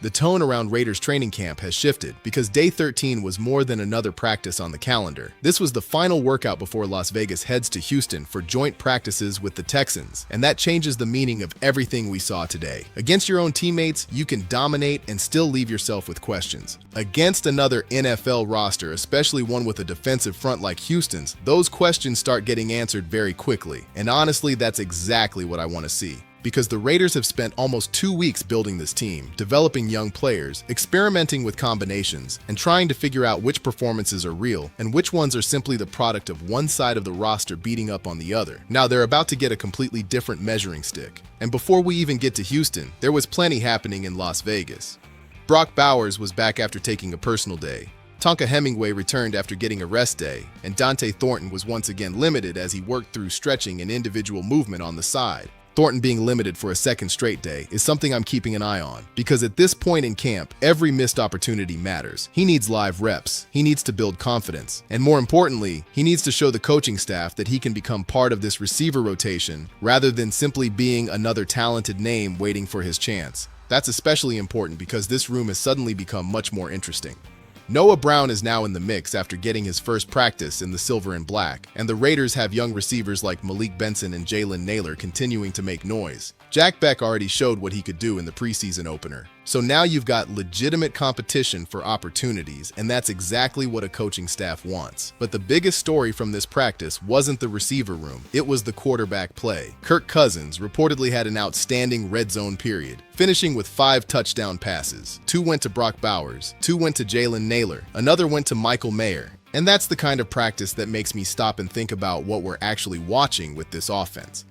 The tone around Raiders training camp has shifted because Day 13 was more than another practice on the calendar. This was the final workout before Las Vegas heads to Houston for joint practices with the Texans, and that changes the meaning of everything we saw today. Against your own teammates, you can dominate and still leave yourself with questions. Against another NFL roster, especially one with a defensive front like Houston's, those questions start getting answered very quickly. And honestly, that's exactly what I want to see. Because the Raiders have spent almost 2 weeks building this team, developing young players, experimenting with combinations, and trying to figure out which performances are real and which ones are simply the product of one side of the roster beating up on the other. Now they're about to get a completely different measuring stick. And before we even get to Houston, there was plenty happening in Las Vegas. Brock Bowers was back after taking a personal day. Tonka Hemingway returned after getting a rest day, and Dante Thornton was once again limited as he worked through stretching and individual movement on the side. Thornton being limited for a second straight day is something I'm keeping an eye on, because at this point in camp, every missed opportunity matters. He needs live reps, he needs to build confidence, and more importantly, he needs to show the coaching staff that he can become part of this receiver rotation rather than simply being another talented name waiting for his chance. That's especially important because this room has suddenly become much more interesting. Noah Brown is now in the mix after getting his first practice in the silver and black, and the Raiders have young receivers like Malik Benson and Jalen Naylor continuing to make noise. Jack Beck already showed what he could do in the preseason opener. So now you've got legitimate competition for opportunities, and that's exactly what a coaching staff wants. But the biggest story from this practice wasn't the receiver room, it was the quarterback play. Kirk Cousins reportedly had an outstanding red zone period, finishing with 5 touchdown passes. 2 went to Brock Bowers, 2 went to Jalen Naylor, another went to Michael Mayer. And that's the kind of practice that makes me stop and think about what we're actually watching with this offense.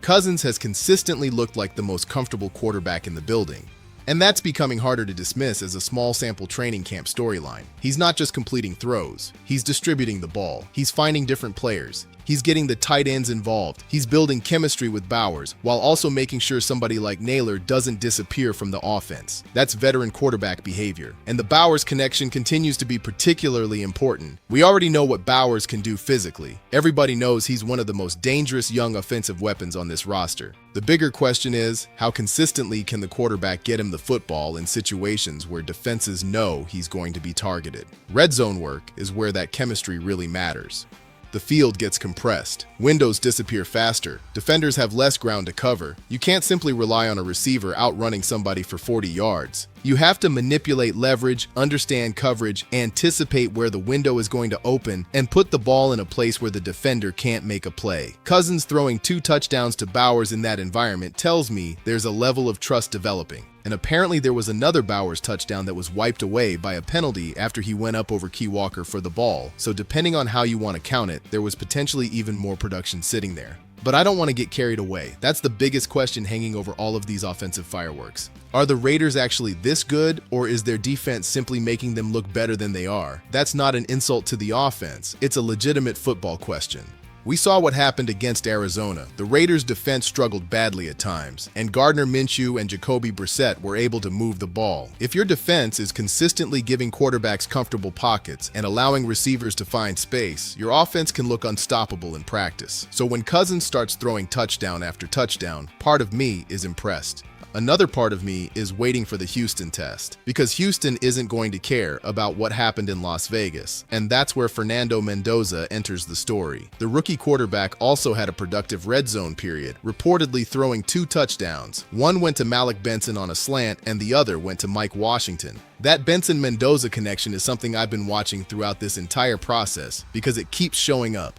Cousins has consistently looked like the most comfortable quarterback in the building, and that's becoming harder to dismiss as a small sample training camp storyline. He's not just completing throws, he's distributing the ball, he's finding different players, he's getting the tight ends involved, he's building chemistry with Bowers, while also making sure somebody like Naylor doesn't disappear from the offense. That's veteran quarterback behavior. And the Bowers connection continues to be particularly important. We already know what Bowers can do physically. Everybody knows he's one of the most dangerous young offensive weapons on this roster. The bigger question is, how consistently can the quarterback get him the football in situations where defenses know he's going to be targeted? Red zone work is where that chemistry really matters. The field gets compressed. Windows disappear faster. Defenders have less ground to cover. You can't simply rely on a receiver outrunning somebody for 40 yards. You have to manipulate leverage, understand coverage, anticipate where the window is going to open, and put the ball in a place where the defender can't make a play. Cousins throwing 2 touchdowns to Bowers in that environment tells me there's a level of trust developing. And apparently there was another Bowers touchdown that was wiped away by a penalty after he went up over Key Walker for the ball. So depending on how you want to count it, there was potentially even more production sitting there. But I don't want to get carried away. That's the biggest question hanging over all of these offensive fireworks. Are the Raiders actually this good, or is their defense simply making them look better than they are? That's not an insult to the offense. It's a legitimate football question. We saw what happened against Arizona. The Raiders' defense struggled badly at times, and Gardner Minshew and Jacoby Brissett were able to move the ball. If your defense is consistently giving quarterbacks comfortable pockets and allowing receivers to find space, your offense can look unstoppable in practice. So when Cousins starts throwing touchdown after touchdown, part of me is impressed. Another part of me is waiting for the Houston test, because Houston isn't going to care about what happened in Las Vegas, and that's where Fernando Mendoza enters the story. The rookie quarterback also had a productive red zone period, reportedly throwing 2 touchdowns. One went to Malik Benson on a slant, and the other went to Mike Washington. That Benson-Mendoza connection is something I've been watching throughout this entire process, because it keeps showing up.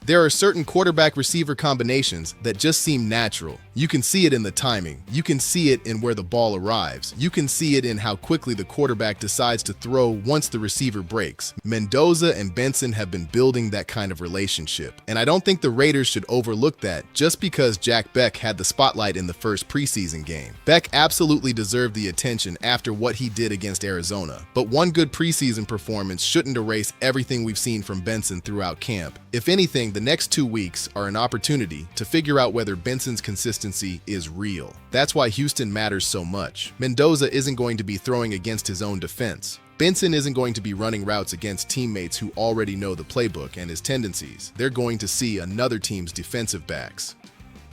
There are certain quarterback-receiver combinations that just seem natural. You can see it in the timing. You can see it in where the ball arrives. You can see it in how quickly the quarterback decides to throw once the receiver breaks. Mendoza and Benson have been building that kind of relationship, and I don't think the Raiders should overlook that just because Jack Beck had the spotlight in the first preseason game. Beck absolutely deserved the attention after what he did against Arizona, but one good preseason performance shouldn't erase everything we've seen from Benson throughout camp. If anything, the next 2 weeks are an opportunity to figure out whether Benson's consistency is real. That's why Houston matters so much. Mendoza isn't going to be throwing against his own defense. Benson isn't going to be running routes against teammates who already know the playbook and his tendencies. They're going to see another team's defensive backs.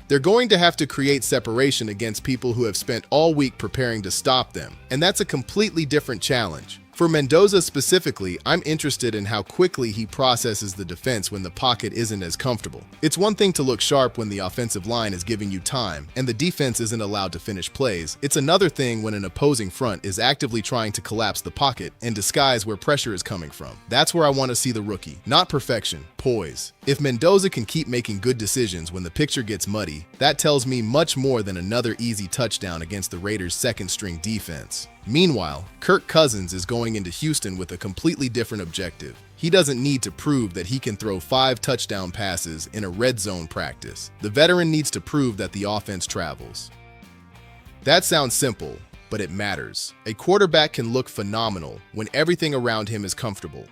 They're going to have to create separation against people who have spent all week preparing to stop them, and that's a completely different challenge. For Mendoza specifically, I'm interested in how quickly he processes the defense when the pocket isn't as comfortable. It's one thing to look sharp when the offensive line is giving you time and the defense isn't allowed to finish plays. It's another thing when an opposing front is actively trying to collapse the pocket and disguise where pressure is coming from. That's where I want to see the rookie. Not perfection, poise. If Mendoza can keep making good decisions when the picture gets muddy, that tells me much more than another easy touchdown against the Raiders' second-string defense. Meanwhile, Kirk Cousins is going into Houston with a completely different objective. He doesn't need to prove that he can throw 5 touchdown passes in a red zone practice. The veteran needs to prove that the offense travels. That sounds simple, but it matters. A quarterback can look phenomenal when everything around him is comfortable.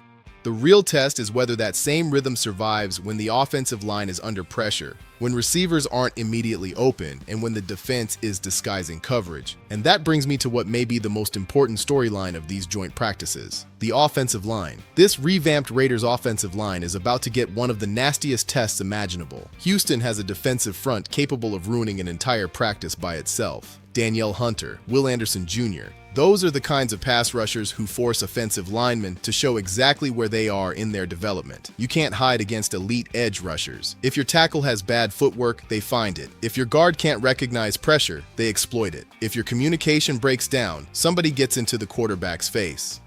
The real test is whether that same rhythm survives when the offensive line is under pressure, when receivers aren't immediately open, and when the defense is disguising coverage. And that brings me to what may be the most important storyline of these joint practices: the offensive line. This revamped Raiders offensive line is about to get one of the nastiest tests imaginable. Houston has a defensive front capable of ruining an entire practice by itself. Danielle Hunter, Will Anderson Jr. Those are the kinds of pass rushers who force offensive linemen to show exactly where they are in their development. You can't hide against elite edge rushers. If your tackle has bad footwork, they find it. If your guard can't recognize pressure, they exploit it. If your communication breaks down, somebody gets into the quarterback's face.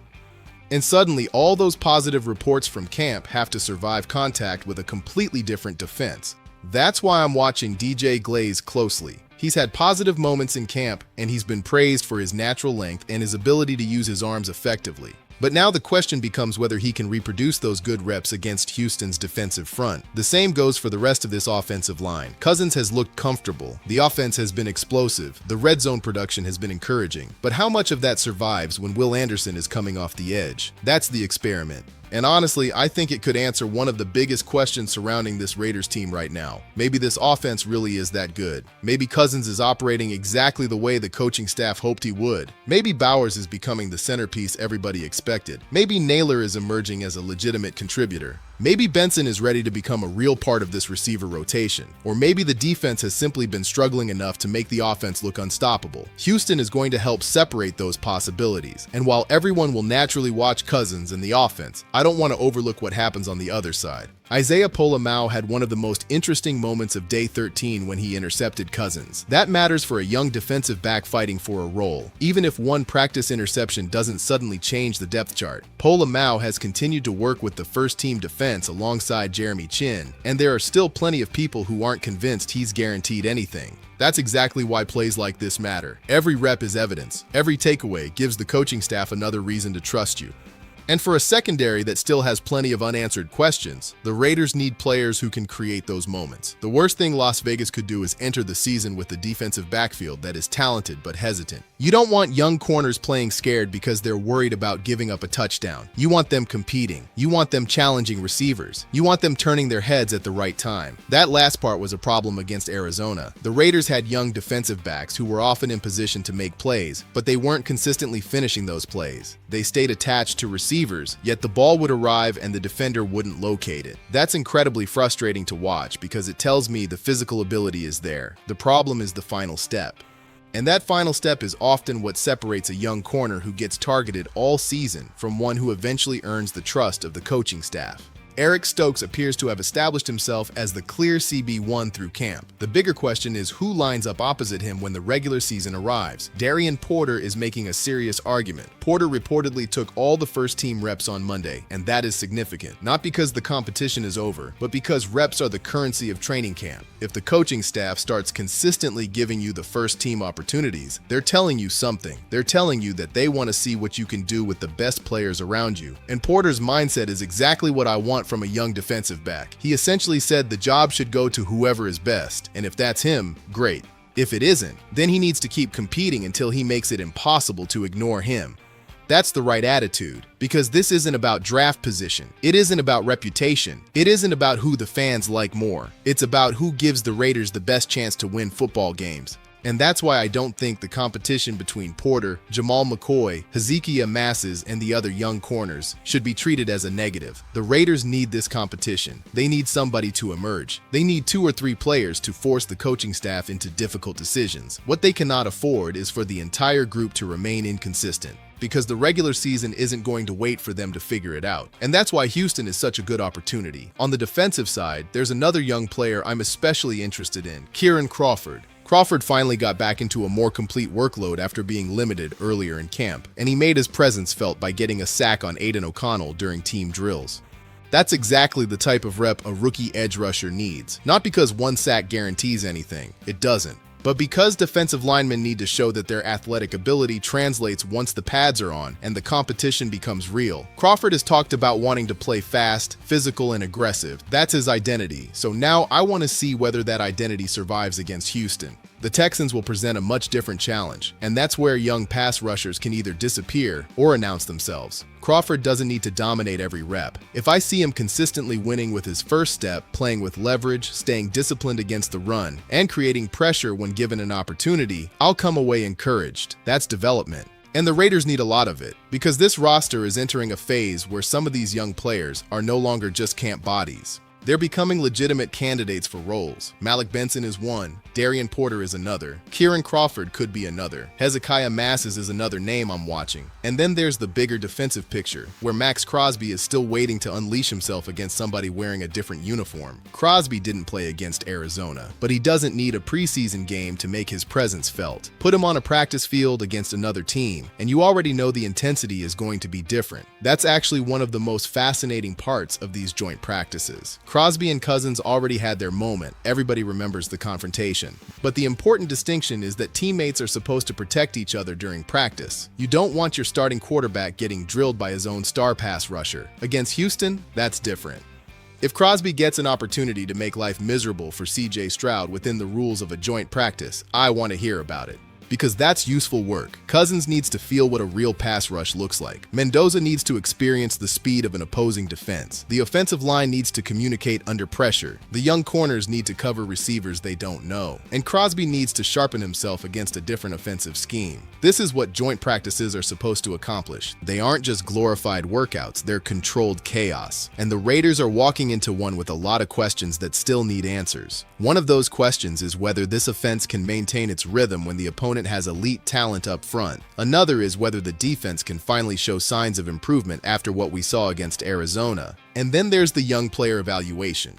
And suddenly, all those positive reports from camp have to survive contact with a completely different defense. That's why I'm watching DJ Glaze closely. He's had positive moments in camp, and he's been praised for his natural length and his ability to use his arms effectively. But now the question becomes whether he can reproduce those good reps against Houston's defensive front. The same goes for the rest of this offensive line. Cousins has looked comfortable. The offense has been explosive. The red zone production has been encouraging. But how much of that survives when Will Anderson is coming off the edge? That's the experiment. And honestly, I think it could answer one of the biggest questions surrounding this Raiders team right now. Maybe this offense really is that good. Maybe Cousins is operating exactly the way the coaching staff hoped he would. Maybe Bowers is becoming the centerpiece everybody expected. Maybe Naylor is emerging as a legitimate contributor. Maybe Benson is ready to become a real part of this receiver rotation. Or maybe the defense has simply been struggling enough to make the offense look unstoppable. Houston is going to help separate those possibilities. And while everyone will naturally watch Cousins and the offense, I don't want to overlook what happens on the other side. Isaiah Pola-Mao had one of the most interesting moments of day 13 when he intercepted Cousins. That matters for a young defensive back fighting for a role. Even if one practice interception doesn't suddenly change the depth chart, Pola-Mao has continued to work with the first-team defense alongside Jeremy Chin, and there are still plenty of people who aren't convinced he's guaranteed anything. That's exactly why plays like this matter. Every rep is evidence. Every takeaway gives the coaching staff another reason to trust you. And for a secondary that still has plenty of unanswered questions, the Raiders need players who can create those moments. The worst thing Las Vegas could do is enter the season with a defensive backfield that is talented but hesitant. You don't want young corners playing scared because they're worried about giving up a touchdown. You want them competing. You want them challenging receivers. You want them turning their heads at the right time. That last part was a problem against Arizona. The Raiders had young defensive backs who were often in position to make plays, but they weren't consistently finishing those plays. They stayed attached to receivers, yet the ball would arrive and the defender wouldn't locate it. That's incredibly frustrating to watch because it tells me the physical ability is there. The problem is the final step. And that final step is often what separates a young corner who gets targeted all season from one who eventually earns the trust of the coaching staff. Eric Stokes appears to have established himself as the clear CB1 through camp. The bigger question is who lines up opposite him when the regular season arrives. Darian Porter is making a serious argument. Porter reportedly took all the first-team reps on Monday, and that is significant. Not because the competition is over, but because reps are the currency of training camp. If the coaching staff starts consistently giving you the first-team opportunities, they're telling you something. They're telling you that they want to see what you can do with the best players around you. And Porter's mindset is exactly what I want from a young defensive back. He essentially said the job should go to whoever is best, and if that's him, great. If it isn't, then he needs to keep competing until he makes it impossible to ignore him. That's the right attitude, because this isn't about draft position. It isn't about reputation. It isn't about who the fans like more. It's about who gives the Raiders the best chance to win football games. And that's why I don't think the competition between Porter, Jamal McCoy, Hezekiah Masses, and the other young corners should be treated as a negative. The Raiders need this competition. They need somebody to emerge. They need 2 or 3 players to force the coaching staff into difficult decisions. What they cannot afford is for the entire group to remain inconsistent, because the regular season isn't going to wait for them to figure it out. And that's why Houston is such a good opportunity. On the defensive side, there's another young player I'm especially interested in, Kieran Crawford. Crawford finally got back into a more complete workload after being limited earlier in camp, and he made his presence felt by getting a sack on Aiden O'Connell during team drills. That's exactly the type of rep a rookie edge rusher needs, not because 1 sack guarantees anything, it doesn't, but because defensive linemen need to show that their athletic ability translates once the pads are on and the competition becomes real. Crawford has talked about wanting to play fast, physical, and aggressive. That's his identity, so now I want to see whether that identity survives against Houston. The Texans will present a much different challenge, and that's where young pass rushers can either disappear or announce themselves. Crawford doesn't need to dominate every rep. If I see him consistently winning with his first step, playing with leverage, staying disciplined against the run, and creating pressure when given an opportunity, I'll come away encouraged. That's development. And the Raiders need a lot of it, because this roster is entering a phase where some of these young players are no longer just camp bodies. They're becoming legitimate candidates for roles. Malik Benson is one, Darian Porter is another, Kieran Crawford could be another, Hezekiah Masses is another name I'm watching. And then there's the bigger defensive picture, where Max Crosby is still waiting to unleash himself against somebody wearing a different uniform. Crosby didn't play against Arizona, but he doesn't need a preseason game to make his presence felt. Put him on a practice field against another team, and you already know the intensity is going to be different. That's actually one of the most fascinating parts of these joint practices. Crosby and Cousins already had their moment. Everybody remembers the confrontation. But the important distinction is that teammates are supposed to protect each other during practice. You don't want your starting quarterback getting drilled by his own star pass rusher. Against Houston, that's different. If Crosby gets an opportunity to make life miserable for CJ Stroud within the rules of a joint practice, I want to hear about it. Because that's useful work. Cousins needs to feel what a real pass rush looks like. Mendoza needs to experience the speed of an opposing defense. The offensive line needs to communicate under pressure. The young corners need to cover receivers they don't know. And Crosby needs to sharpen himself against a different offensive scheme. This is what joint practices are supposed to accomplish. They aren't just glorified workouts, they're controlled chaos. And the Raiders are walking into one with a lot of questions that still need answers. One of those questions is whether this offense can maintain its rhythm when the opponent has elite talent up front. Another is whether the defense can finally show signs of improvement after what we saw against Arizona. And then there's the young player evaluation.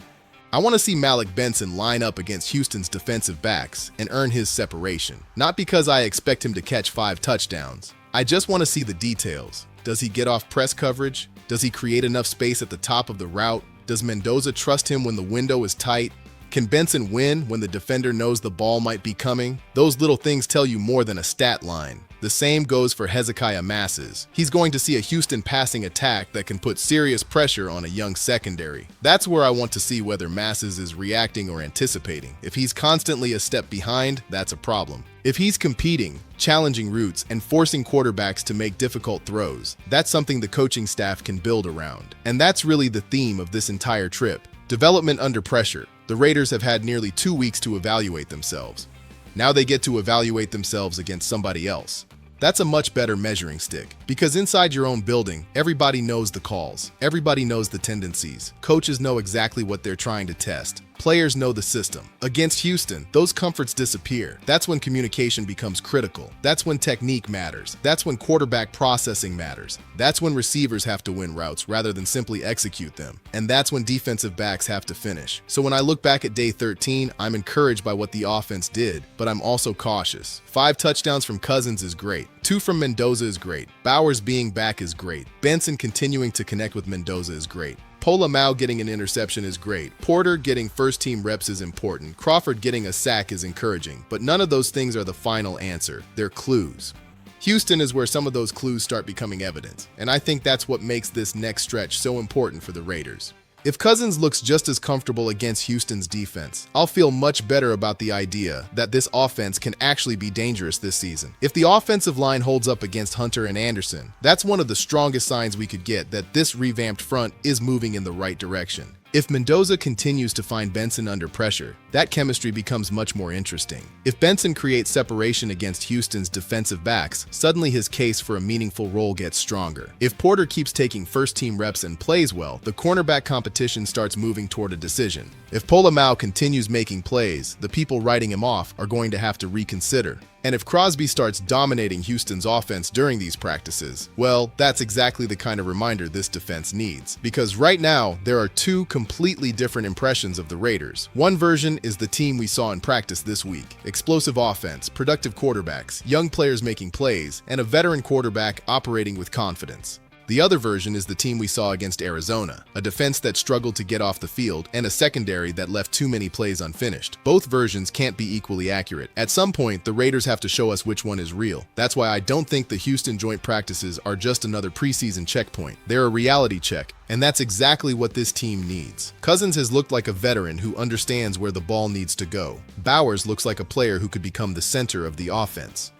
I want to see Malik Benson line up against Houston's defensive backs and earn his separation. Not because I expect him to catch 5 touchdowns. I just want to see the details. Does he get off press coverage? Does he create enough space at the top of the route? Does Mendoza trust him when the window is tight? Can Benson win when the defender knows the ball might be coming? Those little things tell you more than a stat line. The same goes for Hezekiah Masses. He's going to see a Houston passing attack that can put serious pressure on a young secondary. That's where I want to see whether Masses is reacting or anticipating. If he's constantly a step behind, that's a problem. If he's competing, challenging routes, and forcing quarterbacks to make difficult throws, that's something the coaching staff can build around. And that's really the theme of this entire trip. Development under pressure. The Raiders have had nearly 2 weeks to evaluate themselves. Now they get to evaluate themselves against somebody else. That's a much better measuring stick, because inside your own building, everybody knows the calls, everybody knows the tendencies, coaches know exactly what they're trying to test, players know the system. Against Houston, those comforts disappear. That's when communication becomes critical. That's when technique matters. That's when quarterback processing matters. That's when receivers have to win routes rather than simply execute them. And that's when defensive backs have to finish. So when I look back at day 13, I'm encouraged by what the offense did, but I'm also cautious. 5 touchdowns from Cousins is great. 2 from Mendoza is great. Bowers being back is great. Benson continuing to connect with Mendoza is great. Pola-Mao getting an interception is great. Porter getting first-team reps is important. Crawford getting a sack is encouraging. But none of those things are the final answer. They're clues. Houston is where some of those clues start becoming evident. And I think that's what makes this next stretch so important for the Raiders. If Cousins looks just as comfortable against Houston's defense, I'll feel much better about the idea that this offense can actually be dangerous this season. If the offensive line holds up against Hunter and Anderson, that's one of the strongest signs we could get that this revamped front is moving in the right direction. If Mendoza continues to find Benson under pressure, that chemistry becomes much more interesting. If Benson creates separation against Houston's defensive backs, suddenly his case for a meaningful role gets stronger. If Porter keeps taking first-team reps and plays well, the cornerback competition starts moving toward a decision. If Polamalu continues making plays, the people writing him off are going to have to reconsider. And if Crosby starts dominating Houston's offense during these practices, well, that's exactly the kind of reminder this defense needs. Because right now, there are two completely different impressions of the Raiders. One version is the team we saw in practice this week. Explosive offense, productive quarterbacks, young players making plays, and a veteran quarterback operating with confidence. The other version is the team we saw against Arizona, a defense that struggled to get off the field and a secondary that left too many plays unfinished. Both versions can't be equally accurate. At some point, the Raiders have to show us which one is real. That's why I don't think the Houston joint practices are just another preseason checkpoint. They're a reality check, and that's exactly what this team needs. Cousins has looked like a veteran who understands where the ball needs to go. Bowers looks like a player who could become the center of the offense.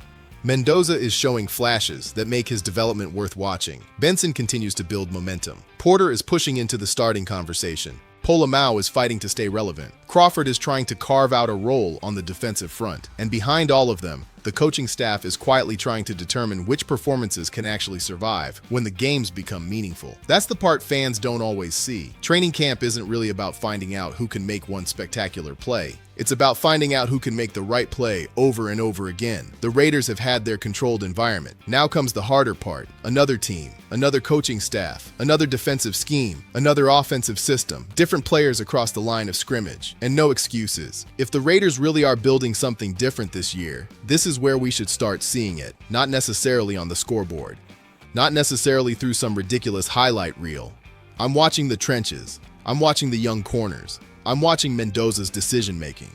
Mendoza is showing flashes that make his development worth watching. Benson continues to build momentum. Porter is pushing into the starting conversation. Polamalu is fighting to stay relevant. Crawford is trying to carve out a role on the defensive front. And behind all of them, the coaching staff is quietly trying to determine which performances can actually survive when the games become meaningful. That's the part fans don't always see. Training camp isn't really about finding out who can make one spectacular play. It's about finding out who can make the right play over and over again. The Raiders have had their controlled environment. Now comes the harder part. Another team, another coaching staff, another defensive scheme, another offensive system, different players across the line of scrimmage, and no excuses. If the Raiders really are building something different this year, this is where we should start seeing it, not necessarily on the scoreboard, not necessarily through some ridiculous highlight reel. I'm watching the trenches. I'm watching the young corners. I'm watching Mendoza's decision-making.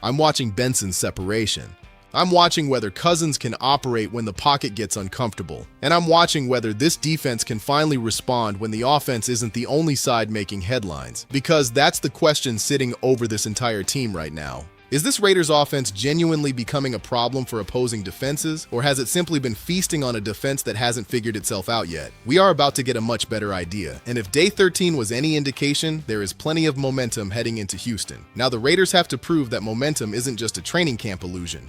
I'm watching Benson's separation. I'm watching whether Cousins can operate when the pocket gets uncomfortable. And I'm watching whether this defense can finally respond when the offense isn't the only side making headlines. Because that's the question sitting over this entire team right now. Is this Raiders offense genuinely becoming a problem for opposing defenses, or has it simply been feasting on a defense that hasn't figured itself out yet? We are about to get a much better idea, and if Day 13 was any indication, there is plenty of momentum heading into Houston. Now the Raiders have to prove that momentum isn't just a training camp illusion.